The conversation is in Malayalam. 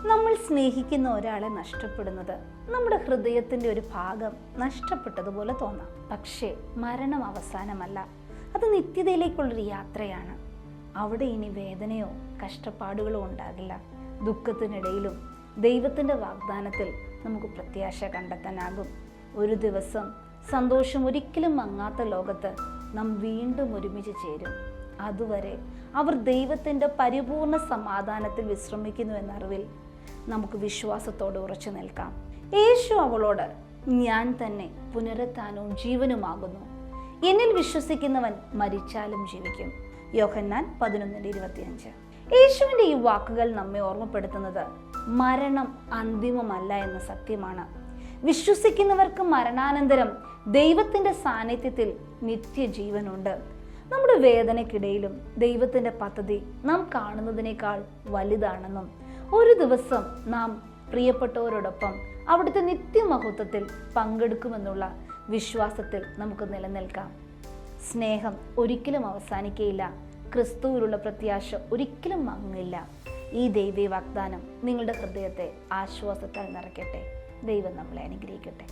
നമ്മൾ സ്നേഹിക്കുന്ന ഒരാളെ നഷ്ടപ്പെടുന്നത് നമ്മുടെ ഹൃദയത്തിൻ്റെ ഒരു ഭാഗം നഷ്ടപ്പെട്ടതുപോലെ തോന്നാം. പക്ഷേ മരണം അവസാനമല്ല, അത് നിത്യതയിലേക്കുള്ളൊരു യാത്രയാണ്. അവിടെ ഇനി വേദനയോ കഷ്ടപ്പാടുകളോ ഉണ്ടാകില്ല. ദുഃഖത്തിനിടയിലും ദൈവത്തിൻ്റെ വാഗ്ദാനത്തിൽ നമുക്ക് പ്രത്യാശ കണ്ടെത്താനാകും. ഒരു ദിവസം സന്തോഷം ഒരിക്കലും മങ്ങാത്ത ലോകത്ത് നാം വീണ്ടും ഒരുമിച്ച് ചേരും. അതുവരെ അവർ ദൈവത്തിൻ്റെ പരിപൂർണ സമാധാനത്തിൽ വിശ്രമിക്കുന്നു എന്നറിവിൽ നമുക്ക് വിശ്വാസത്തോടെ ഉറച്ചു നിൽക്കാം. യേശു അവളോട്, ഞാൻ തന്നെ പുനരുത്ഥാനവും ജീവനുമാകുന്നു, എന്നിൽ വിശ്വസിക്കുന്നവൻ മരിച്ചാലും ജീവിക്കും. യോഹന്നാൻ 11:25. യേശുവിൻ്റെ ഈ വാക്കുകൾ നമ്മെ ഓർമ്മപ്പെടുത്തുന്നത് മരണം അന്തിമമല്ല എന്ന സത്യമാണ്. വിശ്വസിക്കുന്നവർക്ക് മരണാനന്തരം ദൈവത്തിൻ്റെ സാന്നിധ്യത്തിൽ നിത്യജീവനുണ്ട്. നമ്മുടെ വേദനയ്ക്കിടയിലും ദൈവത്തിൻ്റെ പദ്ധതി നാം കാണുന്നതിനേക്കാൾ വലുതാണെന്നും ഒരു ദിവസം നാം പ്രിയപ്പെട്ടവരോടൊപ്പം അവിടുത്തെ നിത്യമഹത്വത്തിൽ പങ്കെടുക്കുമെന്നുള്ള വിശ്വാസത്തിൽ നമുക്ക് നിലനിൽക്കാം. സ്നേഹം ഒരിക്കലും അവസാനിക്കയില്ല. ക്രിസ്തുവിലുള്ള പ്രത്യാശ ഒരിക്കലും മങ്ങില്ല. ഈ ദൈവീയ വാഗ്ദാനം നിങ്ങളുടെ ഹൃദയത്തെ ആശ്വാസത്താൽ നിറയ്ക്കട്ടെ. ദൈവം നമ്മളെ അനുഗ്രഹിക്കട്ടെ.